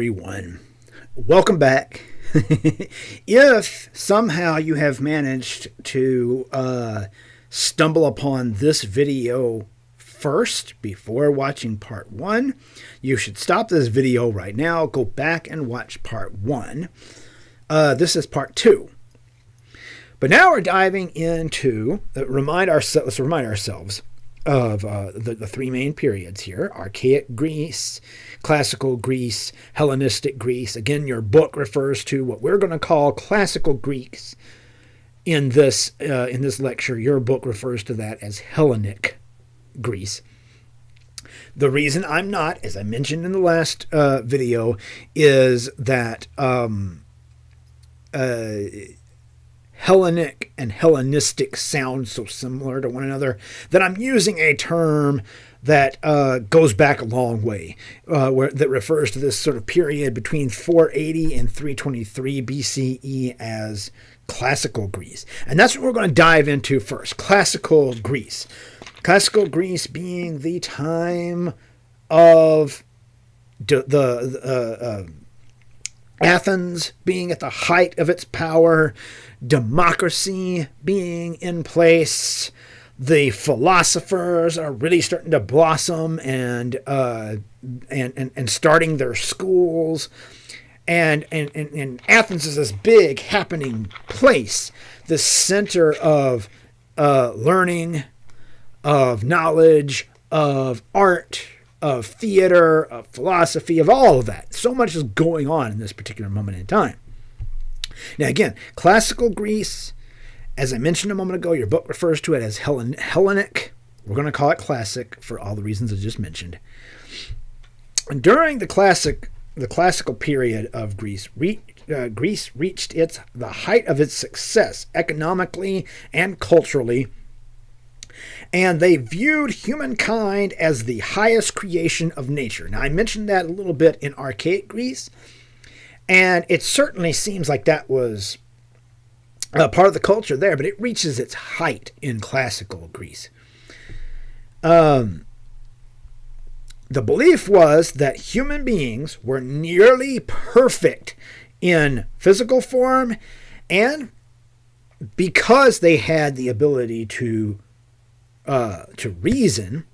everyone. Welcome back. If somehow you have managed to stumble upon this video first before watching part 1, you should stop this video right now, go back and watch part 1. This is part 2. But now we're diving into, let's remind ourselves of the three main periods here: Archaic Greece, Classical Greece, Hellenistic Greece. Again, your book refers to what we're going to call Classical Greece. In this lecture, your book refers to that as Hellenic Greece. The reason I'm not, as I mentioned in the last video, is that Hellenic and Hellenistic sound so similar to one another that I'm using a term that goes back a long way, that refers to this sort of period between 480 and 323 BCE as Classical Greece. And that's what we're going to dive into first, Classical Greece. Classical Greece being the time of Athens being at the height of its power, democracy being in place, the philosophers are really starting to blossom and starting their schools, and Athens is this big happening place, the center of learning, of knowledge, of art, of theater, of philosophy, of all of that. So much is going on in this particular moment in time. Now again, Classical Greece, as I mentioned a moment ago, your book refers to it as Hellenic. We're going to call it Classic for all the reasons I just mentioned. And during the classical period of Greece, Greece reached the height of its success economically and culturally, and they viewed humankind as the highest creation of nature. Now, I mentioned that a little bit in Archaic Greece, and it certainly seems like that was part of the culture there, but it reaches its height in Classical Greece. The belief was that human beings were nearly perfect in physical form, and because they had the ability to reason,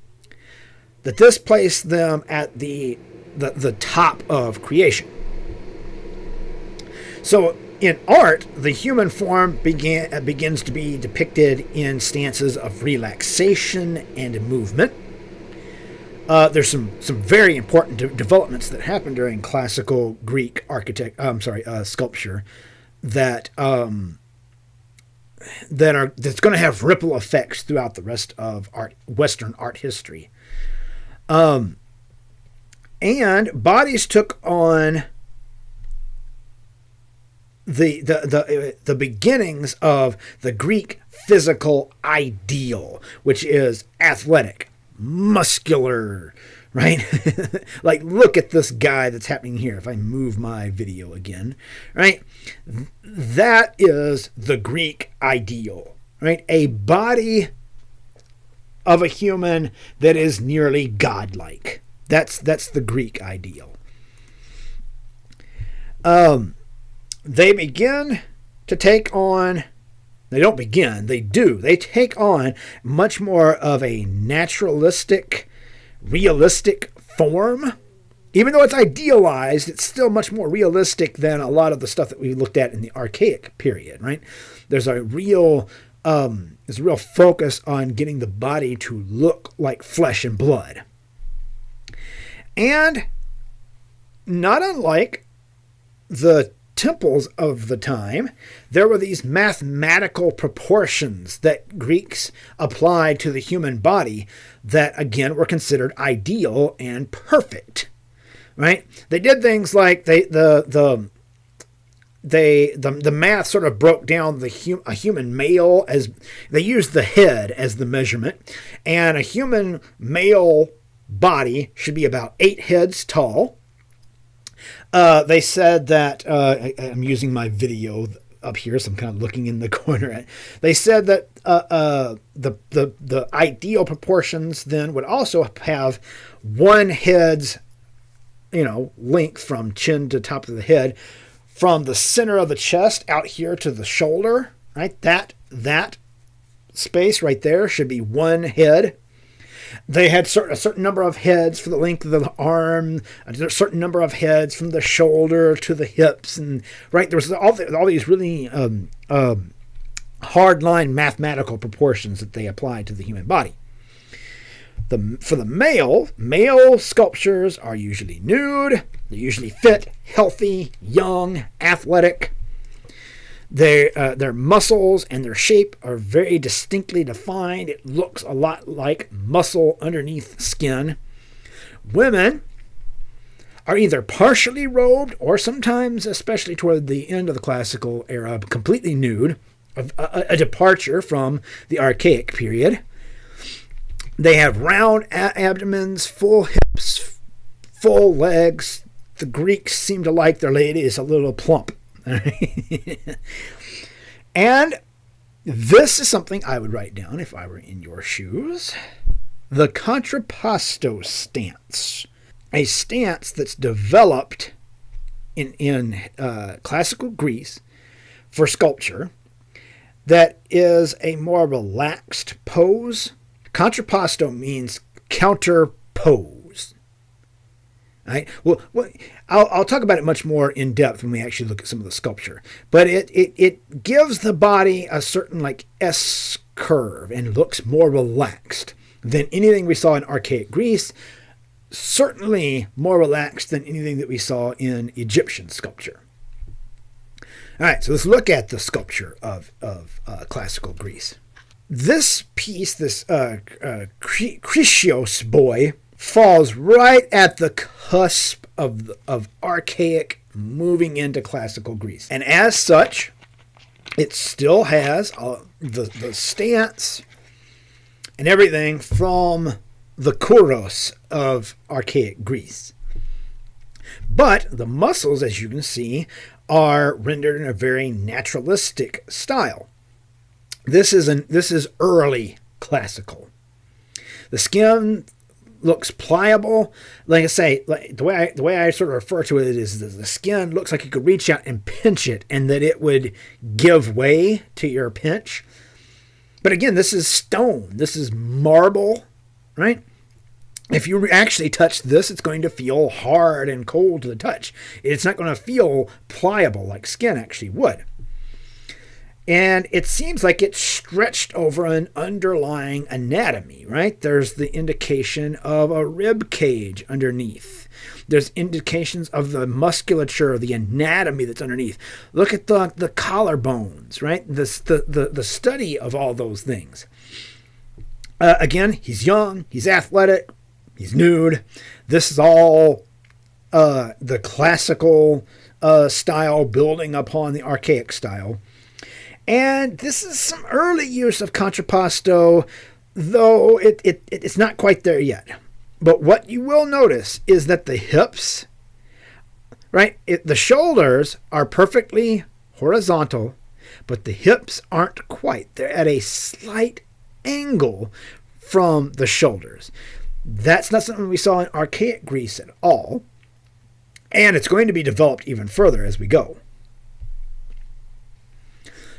that this placed them at the top of creation. So in art, the human form begins to be depicted in stances of relaxation and movement. There's some very important developments that happened during classical Greek sculpture that's going to have ripple effects throughout the rest of Western art history. And bodies took on the beginnings of the Greek physical ideal, which is athletic, muscular, right? Like, look at this guy that's happening here. If I move my video again, right? That is the Greek ideal, right? A body of a human that is nearly godlike. That's the Greek ideal. They begin to take on, they don't begin, they do. They take on much more of a naturalistic, realistic form. Even though it's idealized, it's still much more realistic than a lot of the stuff that we looked at in the Archaic period, right? There's a real focus on getting the body to look like flesh and blood. And not unlike the temples of the time, there were these mathematical proportions that Greeks applied to the human body that, again, were considered ideal and perfect, right? They did things like the math sort of broke down a human male as they used the head as the measurement, and a human male body should be about 8 heads tall. They said that, I'm using my video up here, so I'm kind of looking in the corner. They said that the ideal proportions then would also have one head's length from chin to top of the head, from the center of the chest out here to the shoulder, right? That space right there should be one head. They had a certain number of heads for the length of the arm, a certain number of heads from the shoulder to the hips, and right there was all these really hard line mathematical proportions that they applied to the human body. For the male sculptures are usually nude. They're usually fit, healthy, young, athletic. Their muscles and their shape are very distinctly defined. It looks a lot like muscle underneath skin. Women are either partially robed or sometimes, especially toward the end of the classical era, completely nude, a departure from the archaic period. They have round abdomens, full hips, full legs. The Greeks seem to like their ladies a little plump. And this is something I would write down if I were in your shoes. The contrapposto stance. A stance that's developed in classical Greece for sculpture that is a more relaxed pose. Contrapposto means counterpose. Right? Well, I'll talk about it much more in depth when we actually look at some of the sculpture. But it gives the body a certain S curve and looks more relaxed than anything we saw in archaic Greece. Certainly more relaxed than anything that we saw in Egyptian sculpture. All right, so let's look at the sculpture of classical Greece. This piece, this Chrysios boy, falls right at the cusp of archaic moving into classical Greece. And as such, it still has the stance and everything from the kouros of archaic Greece. But the muscles, as you can see, are rendered in a very naturalistic style. This is early classical. The skin looks pliable. Like I say, the way I sort of refer to it is that the skin looks like you could reach out and pinch it and that it would give way to your pinch. But again, this is stone. This is marble, right? If you actually touch this, it's going to feel hard and cold to the touch. It's not going to feel pliable like skin actually would. And it seems like it's stretched over an underlying anatomy, right? There's the indication of a rib cage underneath. There's indications of the musculature, the anatomy that's underneath. Look at the collarbones, right? The study of all those things. Again, he's young, he's athletic, he's nude. This is all the classical style building upon the archaic style. And this is some early use of contrapposto, though it's not quite there yet. But what you will notice is that the hips, right, the shoulders are perfectly horizontal, but the hips aren't quite. They're at a slight angle from the shoulders. That's not something we saw in archaic Greece at all. And it's going to be developed even further as we go.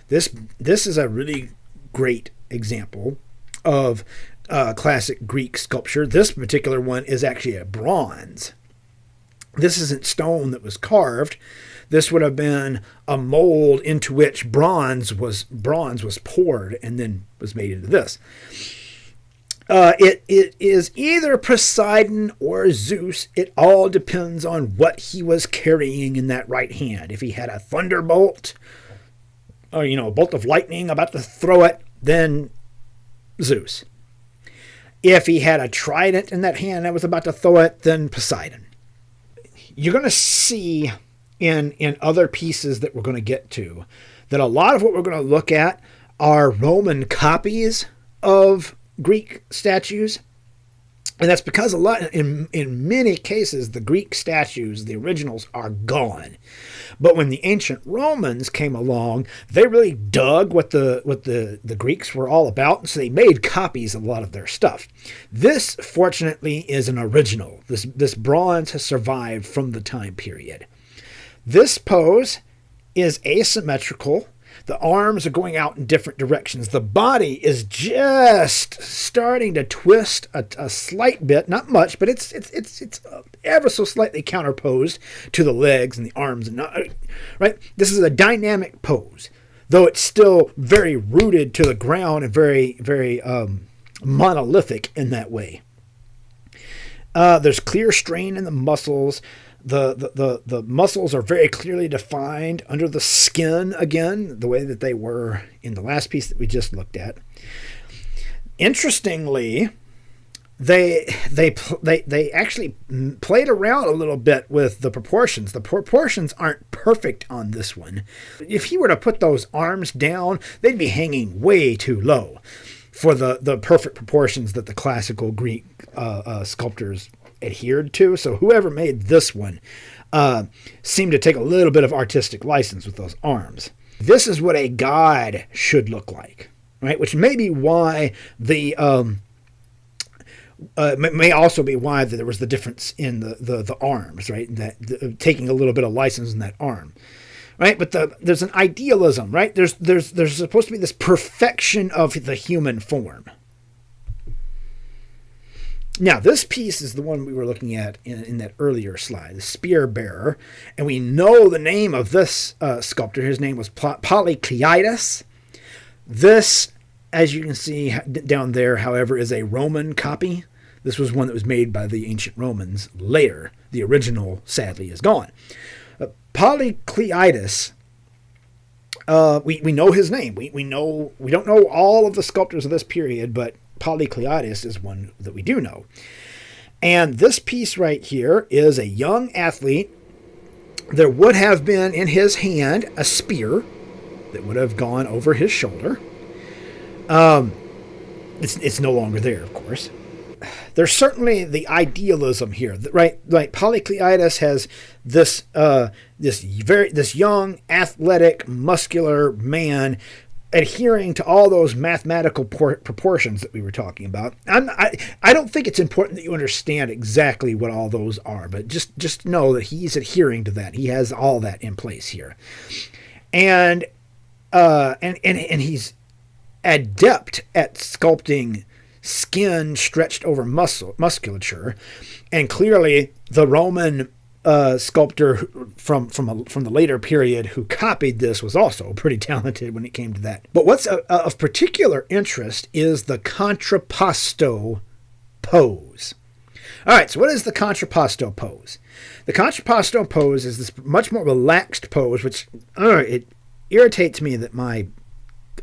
This is a really great example of classic Greek sculpture. This particular one is actually a bronze. This isn't stone that was carved. This would have been a mold into which bronze was poured and then was made into this. It is either Poseidon or Zeus. It all depends on what he was carrying in that right hand. If he had a thunderbolt, or a bolt of lightning about to throw it, then Zeus. If he had a trident in that hand that was about to throw it, then Poseidon. You're going to see in other pieces that we're going to get to that a lot of what we're going to look at are Roman copies of Greek statues. And that's because in many cases, the Greek statues, the originals, are gone. But when the ancient Romans came along, they really dug what the Greeks were all about, and so they made copies of a lot of their stuff. This, fortunately, is an original. This bronze has survived from the time period. This pose is asymmetrical. The arms are going out in different directions. The body is just starting to twist a slight bit, not much, but it's ever so slightly counterposed to the legs and the arms, and right. This is a dynamic pose, though it's still very rooted to the ground and very monolithic in that way. There's clear strain in the muscles. The muscles are very clearly defined under the skin, again, the way that they were in the last piece that we just looked at. Interestingly, they actually played around a little bit with the proportions. The proportions aren't perfect on this one. If he were to put those arms down, they'd be hanging way too low for the perfect proportions that the classical Greek sculptors adhered to. So whoever made this one seemed to take a little bit of artistic license with those arms. This is what a god should look like, right? Which may be why the may also be why there was the difference in the arms, right? Taking a little bit of license in that arm, right? But there's an idealism, right? There's supposed to be this perfection of the human form. Now, this piece is the one we were looking at in that earlier slide, the spear bearer. And we know the name of this sculptor. His name was Polycleides. This, as you can see down there, however, is a Roman copy. This was one that was made by the ancient Romans later. The original, sadly, is gone. Polycleides, we know his name. We don't know all of the sculptors of this period, but Polycleides is one that we do know. And this piece right here is a young athlete. There would have been in his hand a spear that would have gone over his shoulder. It's no longer there, of course. There's certainly the idealism here, right? Like Polycleides has this young, athletic, muscular man adhering to all those mathematical proportions that we were talking about. I don't think it's important that you understand exactly what all those are, but just know that he's adhering to that. He has all that in place here, and he's adept at sculpting skin stretched over musculature, and clearly the Roman sculptor from the later period who copied this was also pretty talented when it came to that. But what's of particular interest is the contrapposto pose. All right, so what is the contrapposto pose? The contrapposto pose is this much more relaxed pose, which it irritates me that my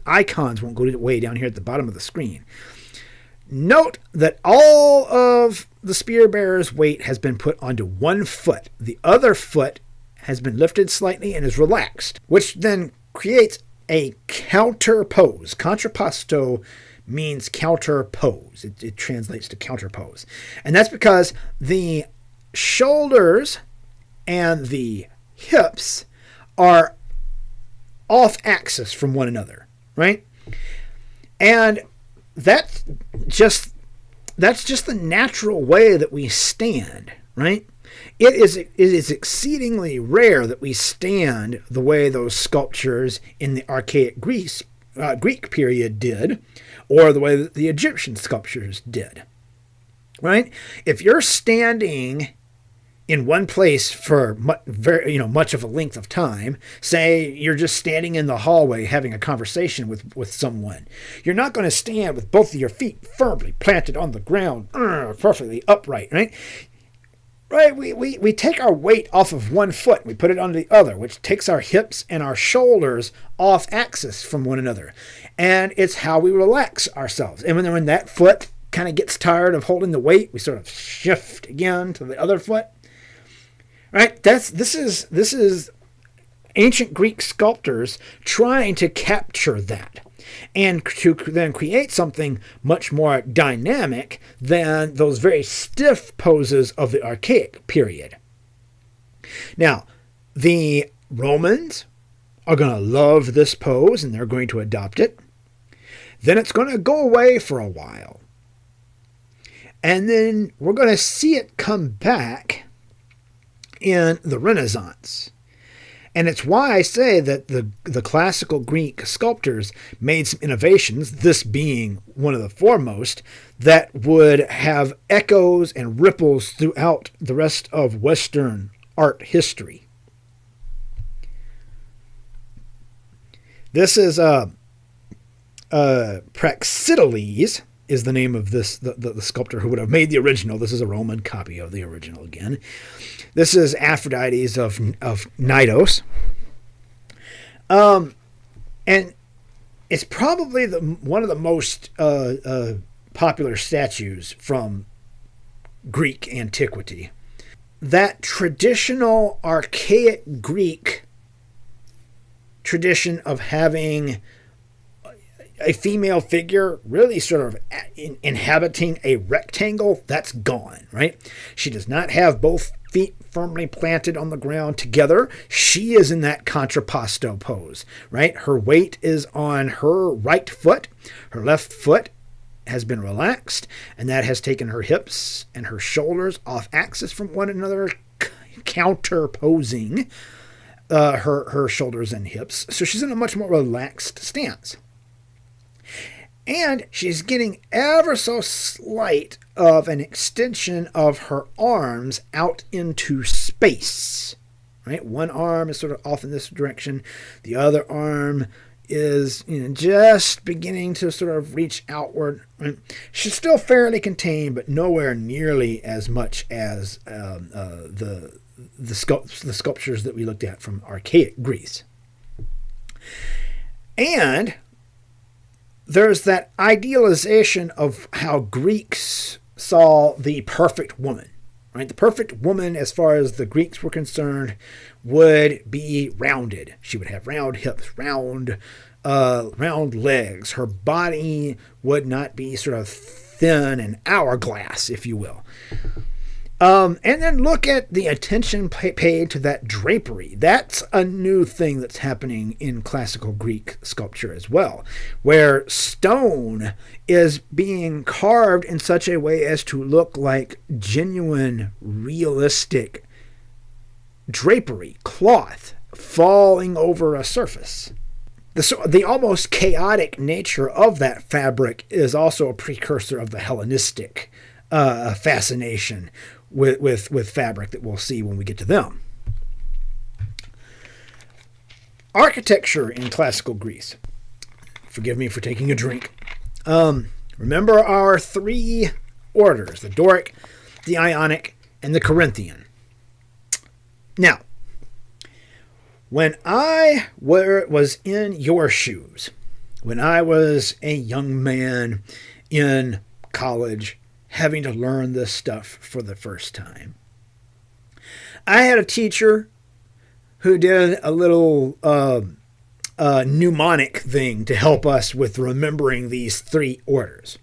icons won't go way down here at the bottom of the screen. Note that all of the spear bearer's weight has been put onto one foot. The other foot has been lifted slightly and is relaxed, which then creates a counter pose. Contrapposto means counter pose. It translates to counter pose. And that's because the shoulders and the hips are off axis from one another, right? And that's just the natural way that we stand, right? It is exceedingly rare that we stand the way those sculptures in the archaic Greek period did, or the way that the Egyptian sculptures did, right? If you're standing in one place for much of a length of time, say you're just standing in the hallway having a conversation with someone, you're not going to stand with both of your feet firmly planted on the ground, perfectly upright, right? Right, we take our weight off of one foot, we put it on the other, which takes our hips and our shoulders off axis from one another. And it's how we relax ourselves. And when that foot kind of gets tired of holding the weight, we sort of shift again to the other foot. Right? This is ancient Greek sculptors trying to capture that. and to then create something much more dynamic than those very stiff poses of the archaic period. Now, the Romans are going to love this pose and they're going to adopt it. Then it's going to go away for a while. And then we're going to see it come back in the Renaissance. And it's why I say that the classical Greek sculptors made some innovations, this being one of the foremost, that would have echoes and ripples throughout the rest of Western art history. This is Praxiteles is the name of this the sculptor who would have made the original. This is a Roman copy of the original again. This is Aphrodite of Knidos. And it's probably one of the most popular statues from Greek antiquity. That traditional archaic Greek tradition of having a female figure really sort of inhabiting a rectangle, that's gone, right? She does not have both feet firmly planted on the ground together. She is in that contrapposto pose, right? Her weight is on her right foot. Her left foot has been relaxed, and that has taken her hips and her shoulders off axis from one another, counterposing her shoulders and hips. So she's in a much more relaxed stance. And she's getting ever so slight of an extension of her arms out into space, right? One arm is sort of off in this direction. The other arm is just beginning to sort of reach outward. Right? She's still fairly contained, but nowhere nearly as much as the sculptures that we looked at from archaic Greece. And there's that idealization of how Greeks saw the perfect woman, right? The perfect woman, as far as the Greeks were concerned, would be rounded. She would have round hips, round legs. Her body would not be sort of thin and hourglass, if you will. And then look at the attention paid to that drapery. That's a new thing that's happening in classical Greek sculpture as well, where stone is being carved in such a way as to look like genuine, realistic drapery, cloth falling over a surface. The almost chaotic nature of that fabric is also a precursor of the Hellenistic fascination with fabric that we'll see when we get to them. Architecture in classical Greece. Forgive me for taking a drink. Remember our three orders, the Doric, the Ionic, and the Corinthian. Now, when I was in your shoes, when I was a young man in college, having to learn this stuff for the first time, I had a teacher who did a little mnemonic thing to help us with remembering these three orders.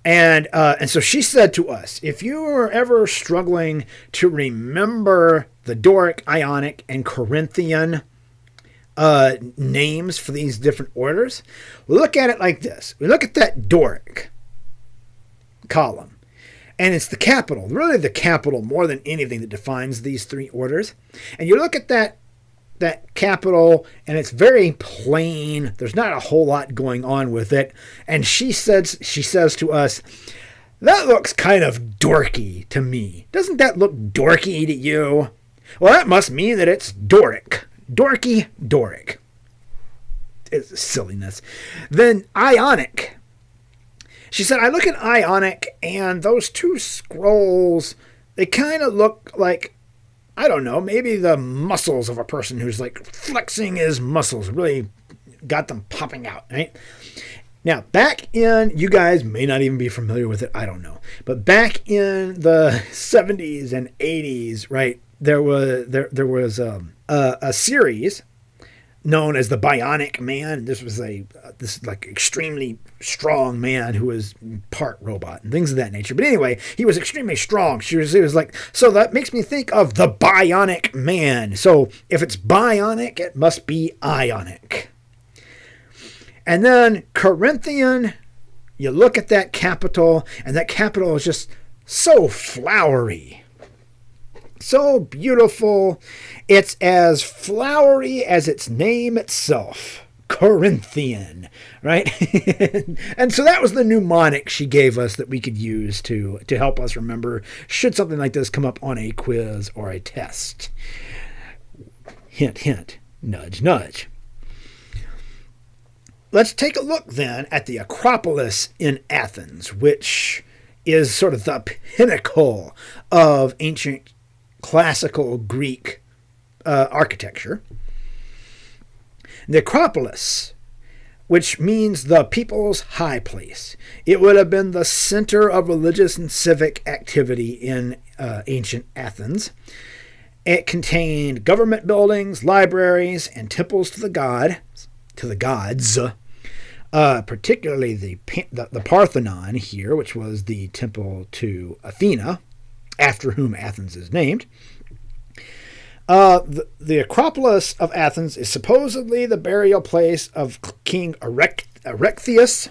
And so she said to us, if you are ever struggling to remember the Doric, Ionic, and Corinthian names for these different orders, look at it like this. We look at that Doric column, and it's the capital, really the capital more than anything that defines these three orders. And you look at that capital, and it's very plain. There's not a whole lot going on with it. And she says to us, that looks kind of dorky to me. Doesn't that look dorky to you? Well, that must mean that it's Doric. Dorky, Doric. It's silliness. Then Ionic. She said, I look at Ionic, and those two scrolls, they kind of look like, I don't know, maybe the muscles of a person who's like flexing his muscles, really got them popping out, right? Now, back in, you guys may not even be familiar with it, I don't know, but back in the 70s and 80s, right, there was a series known as the Bionic Man. This was this like extremely strong man who was part robot and things of that nature. But anyway, he was extremely strong. It was like, so that makes me think of the Bionic Man. So if it's bionic, it must be ionic. And then Corinthian, you look at that capital, and that capital is just so flowery. So beautiful. It's as flowery as its name itself. Corinthian, right? And so that was the mnemonic she gave us that we could use to help us remember should something like this come up on a quiz or a test. Hint, hint, nudge, nudge. Let's take a look then at the Acropolis in Athens, which is sort of the pinnacle of ancient classical Greek architecture. The Acropolis, which means the people's high place. It would have been the center of religious and civic activity in ancient Athens. It contained government buildings, libraries, and temples to the gods, particularly the Parthenon here, which was the temple to Athena, after whom Athens is named. The Acropolis of Athens is supposedly the burial place of King Erechtheus,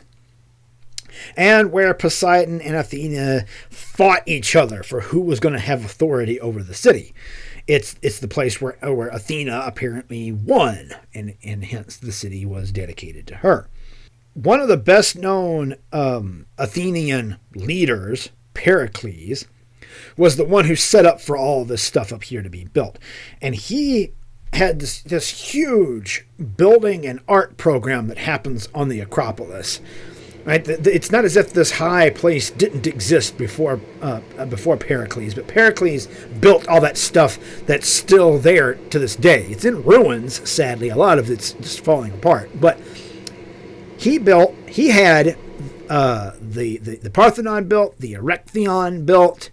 and where Poseidon and Athena fought each other for who was going to have authority over the city. It's the place where Athena apparently won, and hence the city was dedicated to her. One of the best known Athenian leaders, Pericles, was the one who set up for all this stuff up here to be built. And he had this huge building and art program that happens on the Acropolis. Right? It's not as if this high place didn't exist before Pericles, but Pericles built all that stuff that's still there to this day. It's in ruins, sadly. A lot of it's just falling apart. But he had the Parthenon built, the Erechtheion built.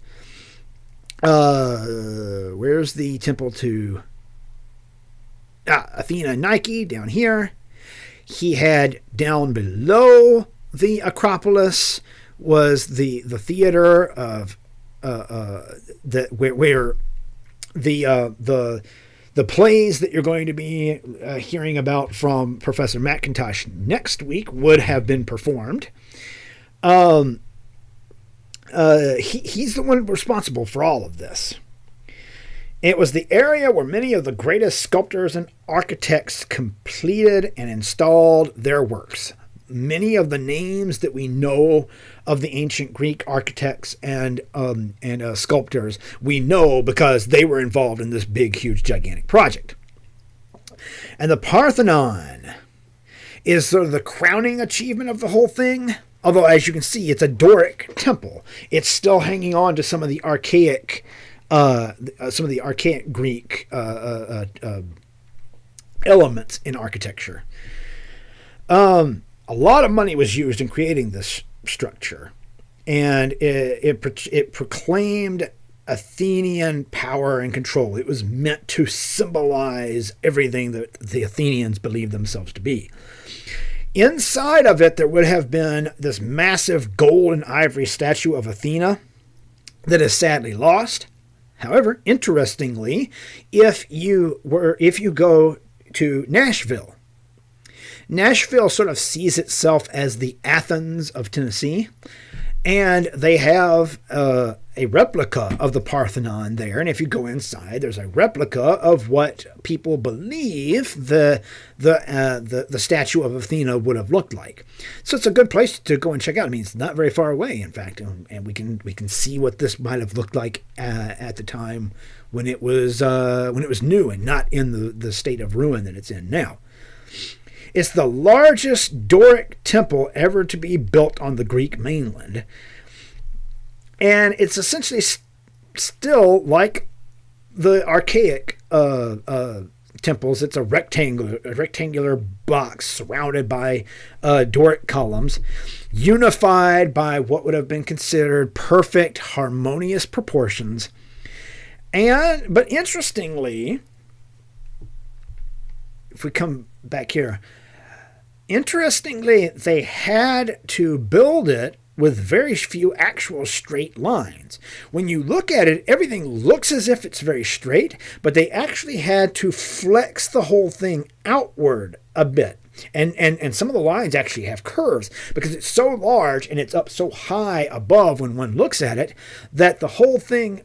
Where's the temple to Athena and Nike? Down here. He had down below the Acropolis was the theater of where the plays that you're going to be hearing about from Professor McIntosh next week would have been performed. He's the one responsible for all of this. It was the area where many of the greatest sculptors and architects completed and installed their works. Many of the names that we know of the ancient Greek architects and sculptors, we know because they were involved in this big, huge, gigantic project. And the Parthenon is sort of the crowning achievement of the whole thing. Although, as you can see, it's a Doric temple. It's still hanging on to some of the archaic Greek elements in architecture. A lot of money was used in creating this structure, and it proclaimed Athenian power and control. It was meant to symbolize everything that the Athenians believed themselves to be. Inside of it, there would have been this massive gold and ivory statue of Athena that is sadly lost. However, interestingly, if you go to Nashville sort of sees itself as the Athens of Tennessee, and they have a replica of the Parthenon there. And if you go inside, there's a replica of what people believe the statue of Athena would have looked like. So it's a good place to go and check out. I mean, it's not very far away, in fact, and we can see what this might have looked like at the time when it was new and not in the state of ruin that it's in now. It's the largest Doric temple ever to be built on the Greek mainland. And it's essentially still like the archaic temples. It's a rectangular box surrounded by Doric columns, unified by what would have been considered perfect, harmonious proportions. But interestingly, if we come back here, interestingly, they had to build it with very few actual straight lines. When you look at it, everything looks as if it's very straight, but they actually had to flex the whole thing outward a bit. And some of the lines actually have curves because it's so large and it's up so high above when one looks at it that the whole thing,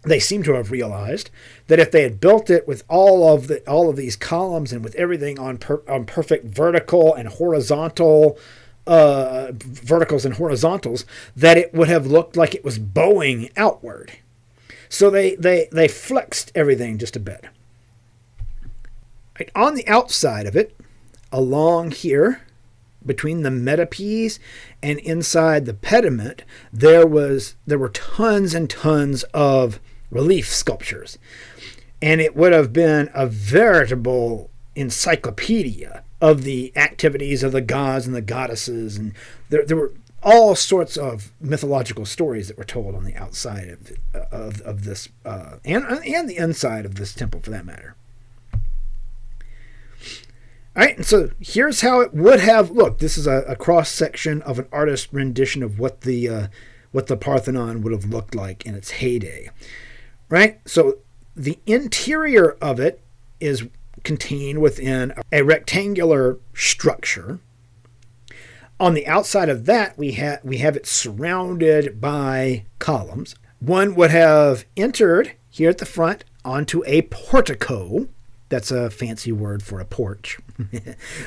they seem to have realized that if they had built it with all of these columns and with everything on perfect vertical and horizontal verticals and horizontals, that it would have looked like it was bowing outward. So they flexed everything just a bit. Right, on the outside of it, along here, between the metapiece and inside the pediment, there were tons and tons of relief sculptures. And it would have been a veritable encyclopedia of the activities of the gods and the goddesses. And there were all sorts of mythological stories that were told on the outside of this, and the inside of this temple for that matter. All right, and so here's how it would have looked. This is a cross-section of an artist's rendition of what the Parthenon would have looked like in its heyday. Right? So the interior of it is contained within a rectangular structure. On the outside of that, we have it surrounded by columns. One would have entered here at the front onto a portico. That's a fancy word for a porch.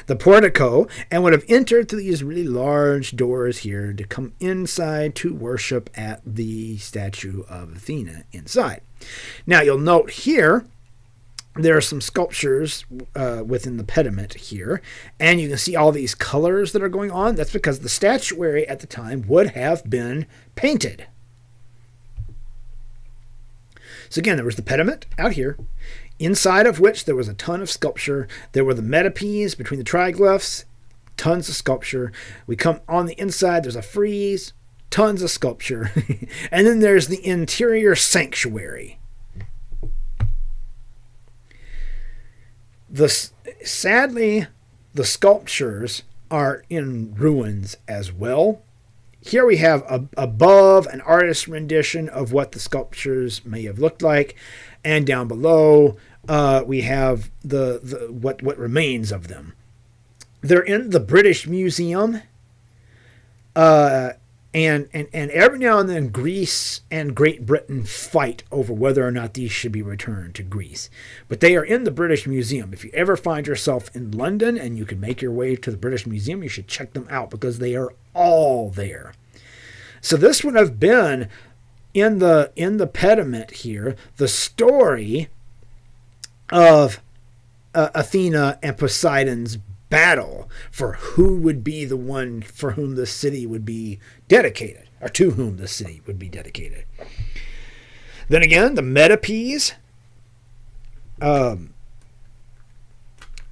The portico, and would have entered through these really large doors here to come inside to worship at the statue of Athena inside. Now you'll note here there are some sculptures within the pediment here, and you can see all these colors that are going on. That's because the statuary at the time would have been painted. So again, there was the pediment out here, inside of which there was a ton of sculpture. There were the metapies between the triglyphs, tons of sculpture. We come on the inside, there's a frieze, tons of sculpture. And then there's the interior sanctuary. Sadly, the sculptures are in ruins as well. Here we have above an artist's rendition of what the sculptures may have looked like, and down below we have what remains of them. They're in the British Museum, and every now and then Greece and Great Britain fight over whether or not these should be returned to Greece. But they are in the British Museum. If you ever find yourself in London and you can make your way to the British Museum, you should check them out because they are all there. So this would have been in the pediment here, the story of Athena and Poseidon's battle for who would be the one for whom the city would be dedicated, or to whom the city would be dedicated. Then again, the metapies,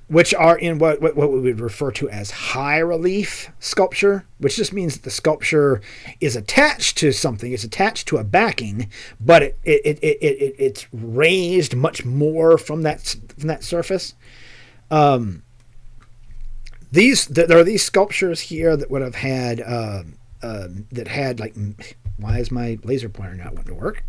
which are in what we would refer to as high relief sculpture, which just means that the sculpture is attached to something. It's attached to a backing, but it's raised much more from that surface. There are these sculptures here that would have had that had, like, why is my laser pointer not wanting to work?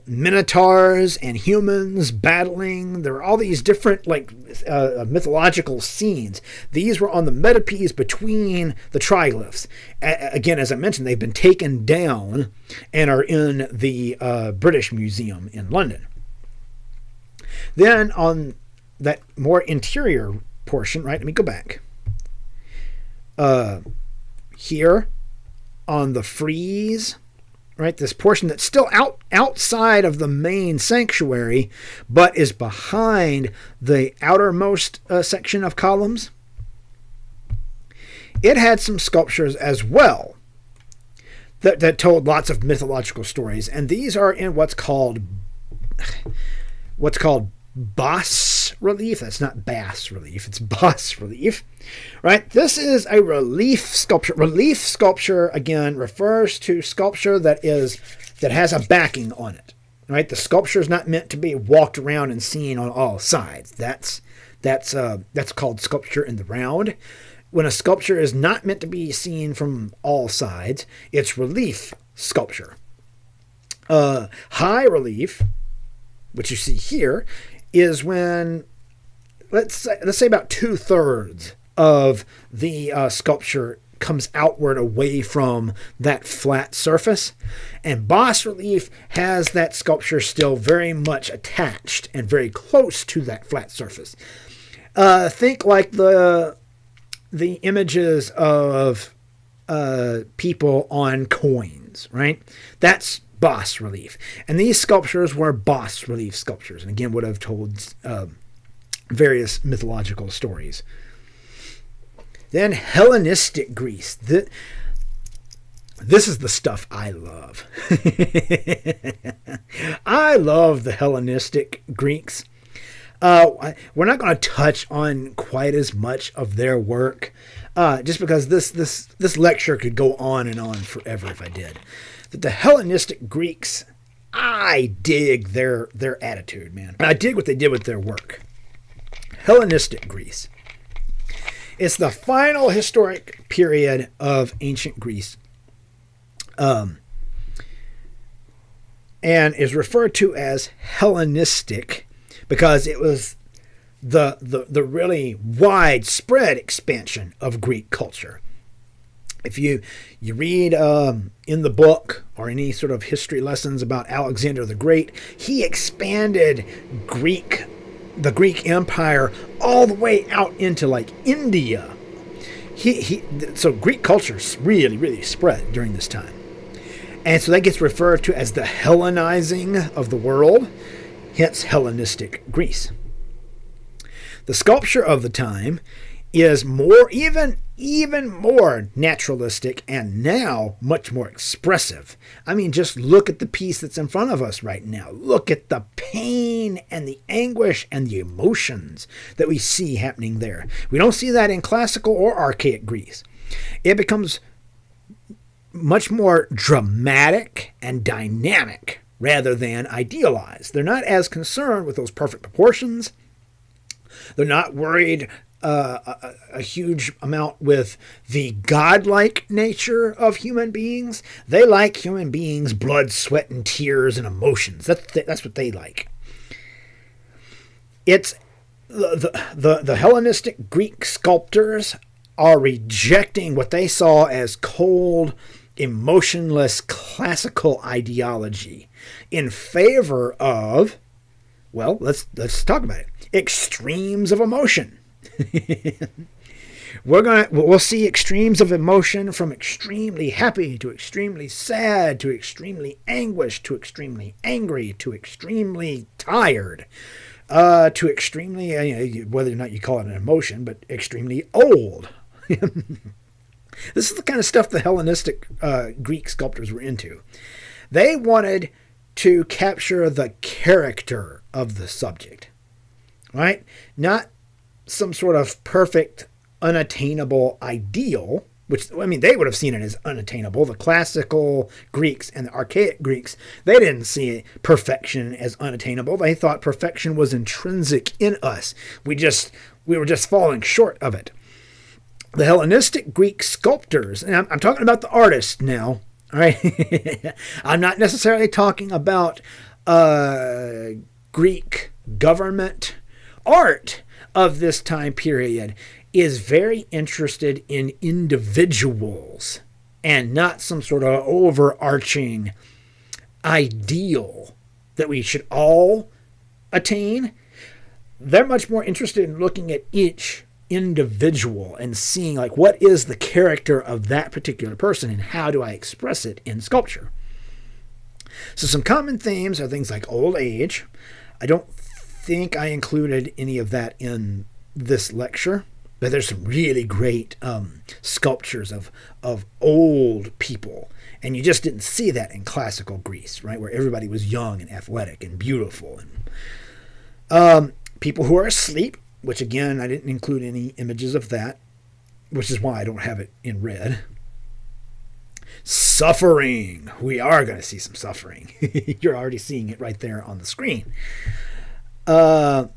Minotaurs and humans battling. There are all these different mythological scenes. These were on the metapies between the triglyphs. Again, as I mentioned, they've been taken down and are in the British Museum in London. Then on that more interior portion, right? Let me go back. Here on the frieze, right? This portion that's still outside of the main sanctuary, but is behind the outermost section of columns. It had some sculptures as well that told lots of mythological stories, and these are in what's called bas relief. That's not bas relief, it's bas relief, right? This is a relief sculpture. Relief sculpture, again, refers to sculpture that has a backing on it, right? The sculpture is not meant to be walked around and seen on all sides. That's called sculpture in the round. When a sculpture is not meant to be seen from all sides, it's relief sculpture. High relief, which you see here, is when let's say about 2/3 of the sculpture comes outward away from that flat surface, and bas relief has that sculpture still very much attached and very close to that flat surface. Think like the images of people on coins, right? That's bas relief. And these sculptures were bas relief sculptures, and again would have told various mythological stories. Then Hellenistic Greece. This is the stuff I love. I love the Hellenistic Greeks. We're not going to touch on quite as much of their work, just because this lecture could go on and on forever if I did. But the Hellenistic Greeks, I dig their attitude, man. I dig what they did with their work. Hellenistic Greece. It's the final historic period of ancient Greece, and is referred to as Hellenistic because it was the really widespread expansion of Greek culture. If you read in the book or any sort of history lessons about Alexander the Great, he expanded the Greek Empire all the way out into like India. So Greek culture really, really spread during this time. And so that gets referred to as the Hellenizing of the world, hence Hellenistic Greece. The sculpture of the time is more, even more naturalistic and now much more expressive. I mean, just look at the piece that's in front of us right now. Look at the pain and the anguish and the emotions that we see happening there. We don't see that in classical or archaic Greece. It becomes much more dramatic and dynamic rather than idealized. They're not as concerned with those perfect proportions. They're not worried a huge amount with the godlike nature of human beings. They like human beings' blood, sweat, and tears and emotions. That's what they like. It's the Hellenistic Greek sculptors are rejecting what they saw as cold, emotionless classical ideology in favor of, well, let's talk about it. Extremes of emotion. We'll see extremes of emotion from extremely happy to extremely sad to extremely anguished to extremely angry to extremely tired to extremely, whether or not you call it an emotion, but extremely old. This is the kind of stuff the Hellenistic Greek sculptors were into. They wanted to capture the character of the subject, right? Not some sort of perfect, unattainable ideal, which, I mean, they would have seen it as unattainable. The classical Greeks and the archaic Greeks, they didn't see perfection as unattainable. They thought perfection was intrinsic in us. We were just falling short of it. The Hellenistic Greek sculptors, and I'm talking about the artists now, all right? I'm not necessarily talking about Greek government. Art of this time period is very interested in individuals and not some sort of overarching ideal that we should all attain. They're much more interested in looking at each individual and seeing, like, what is the character of that particular person and how do I express it in sculpture. So some common themes are things like old age. I don't think I included any of that in this lecture, but there's some really great sculptures of old people, and you just didn't see that in classical Greece, right, where everybody was young and athletic and beautiful. And people who are asleep, which again I didn't include any images of that, which is why I don't have it in red. Suffering. We are going to see some suffering. You're already seeing it right there on the screen. And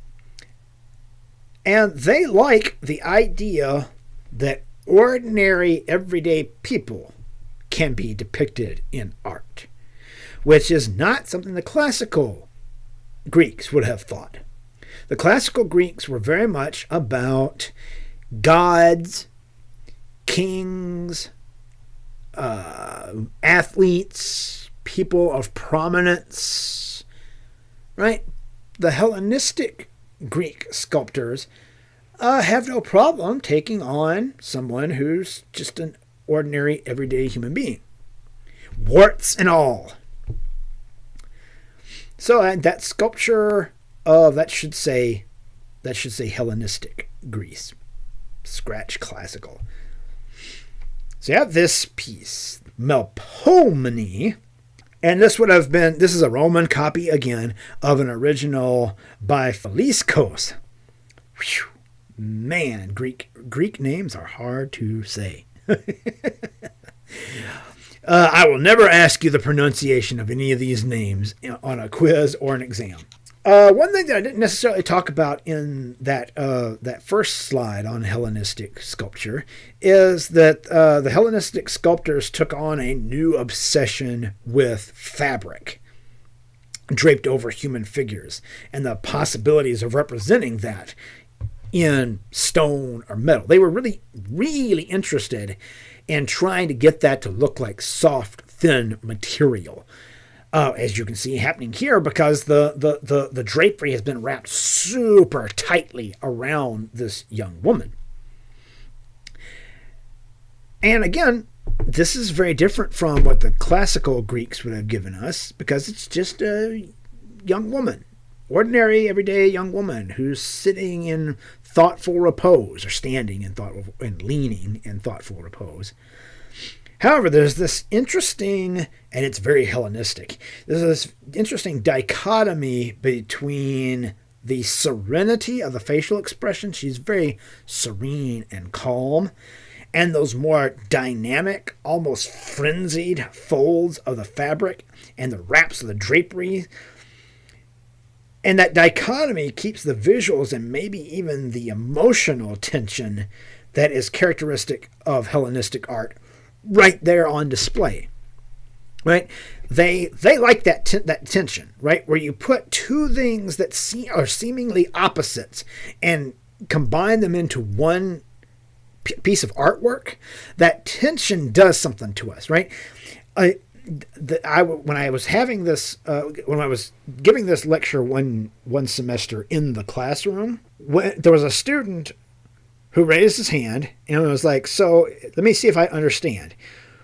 they like the idea that ordinary, everyday people can be depicted in art, which is not something the classical Greeks would have thought. The classical Greeks were very much about gods, kings, athletes, people of prominence, right? The Hellenistic Greek sculptors have no problem taking on someone who's just an ordinary, everyday human being, warts and all. So that sculpture of that should say Hellenistic Greece. Scratch classical. So you have this piece, Melpomene, and this is a Roman copy again of an original by Filiskos. Whew. Man, Greek names are hard to say. I will never ask you the pronunciation of any of these names on a quiz or an exam. One thing that I didn't necessarily talk about in that first slide on Hellenistic sculpture is that the Hellenistic sculptors took on a new obsession with fabric draped over human figures and the possibilities of representing that in stone or metal. They were really, really interested in trying to get that to look like soft, thin material. As you can see happening here, because the drapery has been wrapped super tightly around this young woman. And again, this is very different from what the classical Greeks would have given us, because it's just a young woman, ordinary, everyday young woman who's sitting in thoughtful repose, or standing in thoughtful and leaning in thoughtful repose. However, there's this interesting, and it's very Hellenistic, there's this interesting dichotomy between the serenity of the facial expression, she's very serene and calm, and those more dynamic, almost frenzied folds of the fabric and the wraps of the drapery. And that dichotomy keeps the visuals and maybe even the emotional tension that is characteristic of Hellenistic art right there on display, right? They like that tension, right? Where you put two things that are seemingly opposites and combine them into one piece of artwork. That tension does something to us, right? When I was giving this lecture one semester in the classroom, there was a student who raised his hand and was like, so let me see if I understand.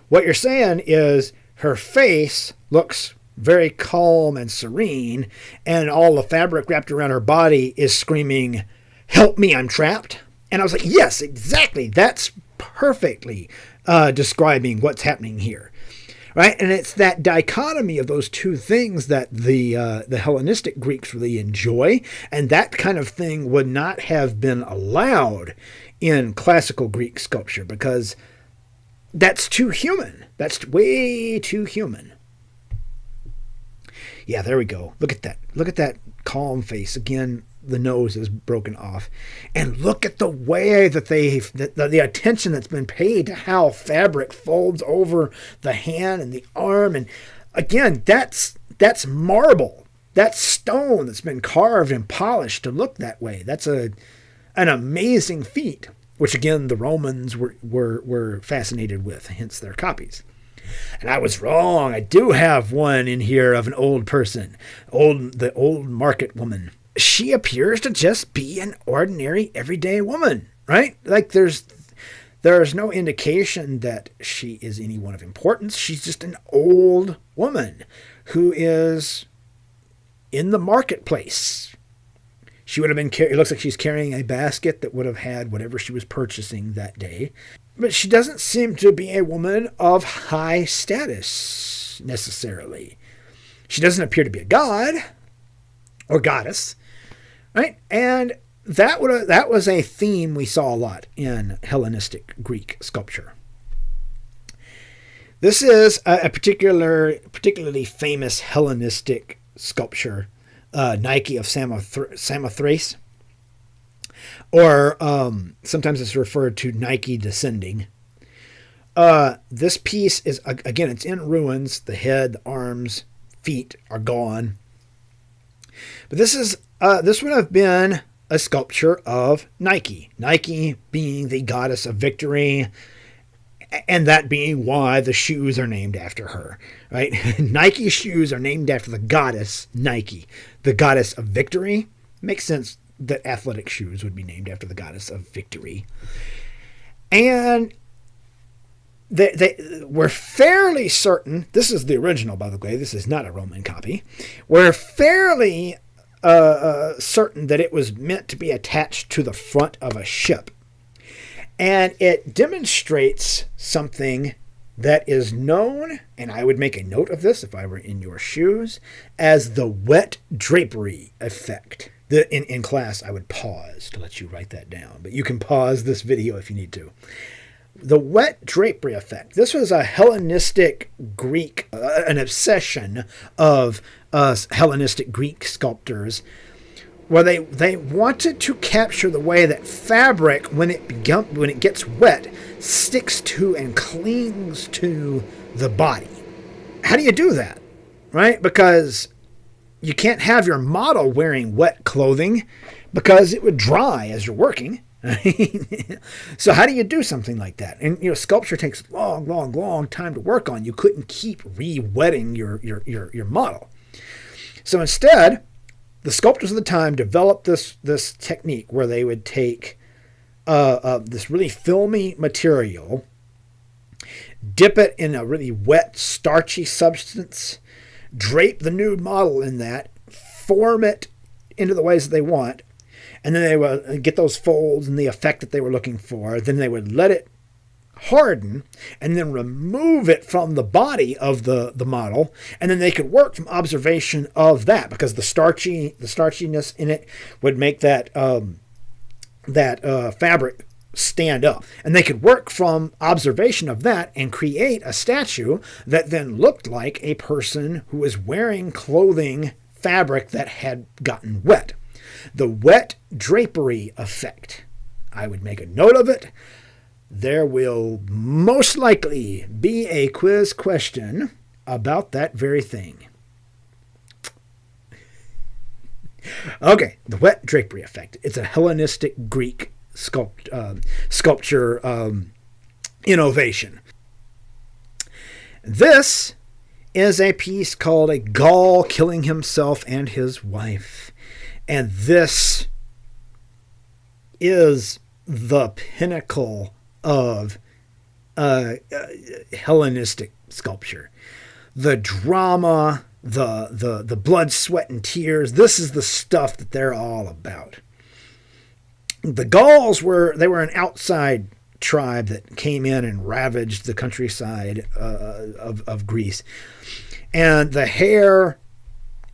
What you're saying is her face looks very calm and serene, and all the fabric wrapped around her body is screaming, "Help me, I'm trapped." And I was like, yes, exactly. That's perfectly describing what's happening here. Right? And it's that dichotomy of those two things that the Hellenistic Greeks really enjoy, and that kind of thing would not have been allowed in classical Greek sculpture because that's too human. That's way too human. Yeah, there we go. Look at that. Look at that calm face. Again, the nose is broken off. And look at the way that the attention that's been paid to how fabric folds over the hand and the arm. And again, that's marble. That's stone that's been carved and polished to look that way. That's an amazing feat, which again, the Romans were fascinated with, hence their copies. And I was wrong. I do have one in here of an old person, the old market woman. She appears to just be an ordinary, everyday woman, right? Like there's no indication that she is anyone of importance. She's just an old woman who is in the marketplace. She would have been, it looks like she's carrying a basket that would have had whatever she was purchasing that day. But she doesn't seem to be a woman of high status necessarily. She doesn't appear to be a god or goddess, right? And that was a theme we saw a lot in Hellenistic Greek sculpture. This is a particularly famous Hellenistic sculpture, Nike of Samothrace, or sometimes it's referred to Nike descending. This piece is, again, it's in ruins. The head, the arms, feet are gone. But this would have been a sculpture of Nike. Nike being the goddess of victory, and that being why the shoes are named after her, right? Nike shoes are named after the goddess Nike, the goddess of victory. Makes sense that athletic shoes would be named after the goddess of victory. And we're fairly certain, this is the original, by the way, this is not a Roman copy, we're fairly certain that it was meant to be attached to the front of a ship. And it demonstrates something that is known, and I would make a note of this if I were in your shoes, as the wet drapery effect. In class, I would pause to let you write that down, but you can pause this video if you need to. The wet drapery effect. This was a Hellenistic Greek, an obsession of Hellenistic Greek sculptors, where they wanted to capture the way that fabric, when it gets wet, sticks to and clings to the body. How do you do that, right? Because you can't have your model wearing wet clothing because it would dry as you're working. So how do you do something like that? And sculpture takes long time to work on. You couldn't keep re-wetting your model. So instead, the sculptors of the time developed this technique where they would take this really filmy material, dip it in a really wet, starchy substance, drape the nude model in that, form it into the ways that they want, and then they would get those folds and the effect that they were looking for. Then they would let it harden and then remove it from the body of the model, and then they could work from observation of that, because the starchiness in it would make that fabric stand up, and they could work from observation of that and create a statue that then looked like a person who was wearing clothing fabric that had gotten wet. The wet drapery effect. I would make a note of it. There will most likely be a quiz question about that very thing. Okay, the wet drapery effect. It's a Hellenistic Greek sculpture innovation. This is a piece called A Gaul Killing Himself and His Wife. And this is the pinnacle of Hellenistic sculpture. The drama, the blood, sweat, and tears. This is the stuff that they're all about. The Gauls were an outside tribe that came in and ravaged the countryside of Greece. And the hair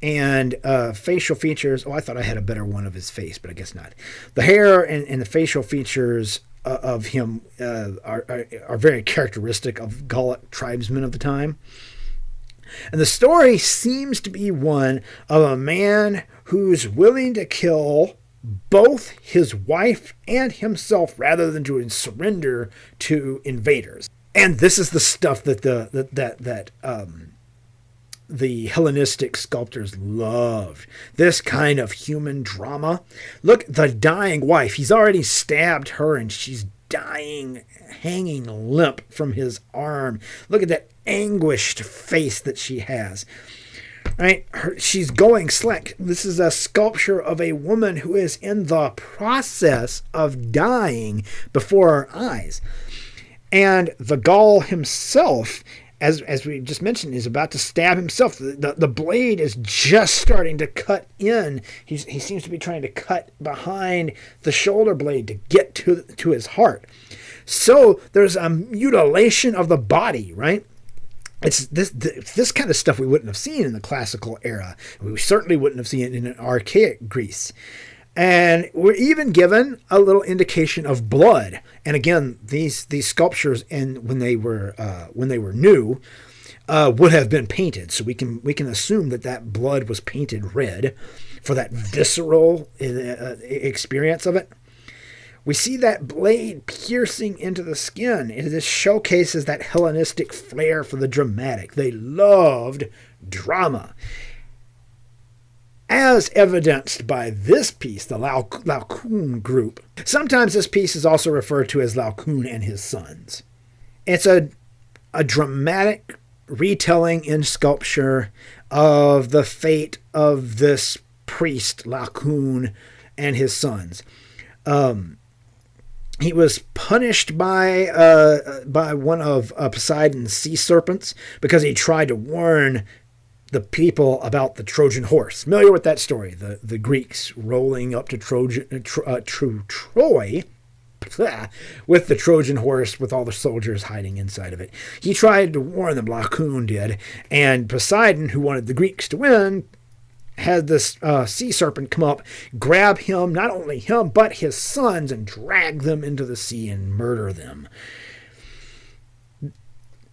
and facial features. Oh, I thought I had a better one of his face, but I guess not. The hair and the facial features of him are very characteristic of Gallic tribesmen of the time. And the story seems to be one of a man who's willing to kill both his wife and himself rather than to surrender to invaders. And this is the stuff that the Hellenistic sculptors loved. This kind of human drama. Look, the dying wife. He's already stabbed her and she's dying, hanging limp from his arm. Look at that anguished face that she has. Right? She's going slack. This is a sculpture of a woman who is in the process of dying before our eyes. And the Gaul himself, as we just mentioned, is about to stab himself. The blade is just starting to cut in. He seems to be trying to cut behind the shoulder blade to get to his heart. So there's a mutilation of the body, right? It's this kind of stuff we wouldn't have seen in the classical era. We certainly wouldn't have seen it in an archaic Greece. And we're even given a little indication of blood. And again, these sculptures, and when they were new, would have been painted. So we can assume that blood was painted red for that visceral experience of it. We see that blade piercing into the skin. This showcases that Hellenistic flair for the dramatic. They loved drama. As evidenced by this piece, the Laocoon group. Sometimes this piece is also referred to as Laocoon and his sons. It's a dramatic retelling in sculpture of the fate of this priest, Laocoon, and his sons. He was punished by one of Poseidon's sea serpents because he tried to warn the people about the Trojan horse. Familiar with that story? The Greeks rolling up to Troy with the Trojan horse with all the soldiers hiding inside of it. He tried to warn them, Laocoon did, and Poseidon, who wanted the Greeks to win, had this sea serpent come up, grab him, not only him, but his sons, and drag them into the sea and murder them.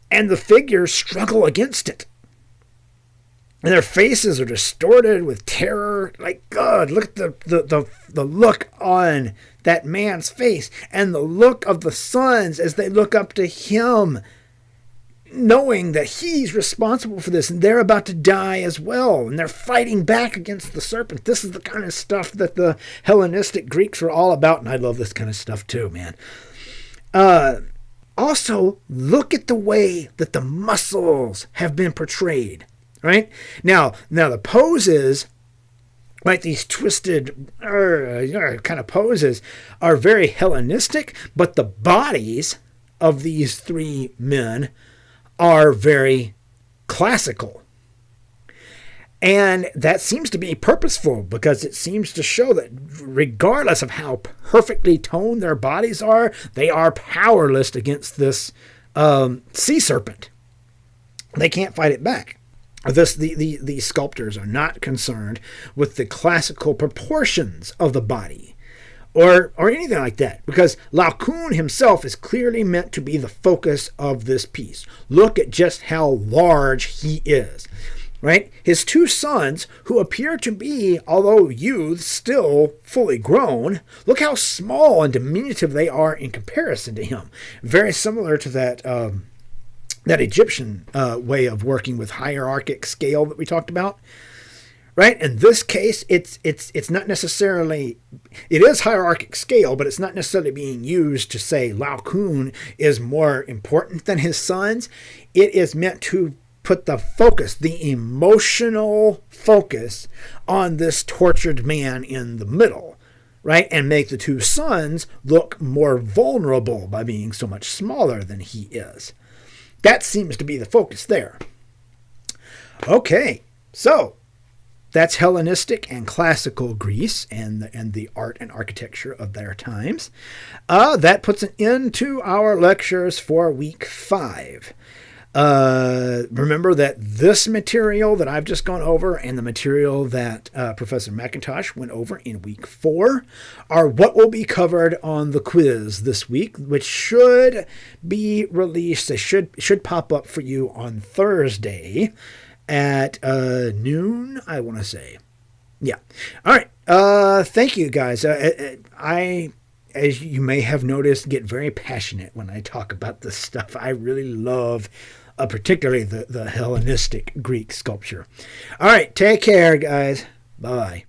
And the figures struggle against it. And their faces are distorted with terror. Like, God, look at the look on that man's face and the look of the sons as they look up to him, knowing that he's responsible for this and they're about to die as well. And they're fighting back against the serpent. This is the kind of stuff that the Hellenistic Greeks were all about. And I love this kind of stuff too, man. Also, look at the way that the muscles have been portrayed. Right? Now the poses, right, these twisted kind of poses are very Hellenistic, but the bodies of these three men are very classical. And that seems to be purposeful because it seems to show that regardless of how perfectly toned their bodies are, they are powerless against this sea serpent. They can't fight it back. These sculptors are not concerned with the classical proportions of the body or anything like that, because Laocoon himself is clearly meant to be the focus of this piece. Look at just how large he is, right? His two sons, who appear to be, although youths, still fully grown, look how small and diminutive they are in comparison to him. Very similar to that Egyptian way of working with hierarchic scale that we talked about, right? In this case, it's not necessarily, it is hierarchic scale, but it's not necessarily being used to say Laocoon is more important than his sons. It is meant to put the focus, the emotional focus, on this tortured man in the middle, right? And make the two sons look more vulnerable by being so much smaller than he is. That seems to be the focus there. Okay, so that's Hellenistic and classical Greece and the art and architecture of their times. That puts an end to our lectures for week 5. Remember that this material that I've just gone over and the material that Professor McIntosh went over in week 4 are what will be covered on the quiz this week, which should be released. They should pop up for you on Thursday at noon, I want to say. Yeah. All right. Thank you, guys. I, as you may have noticed, get very passionate when I talk about this stuff. I really love particularly the Hellenistic Greek sculpture. All right, take care, guys. Bye.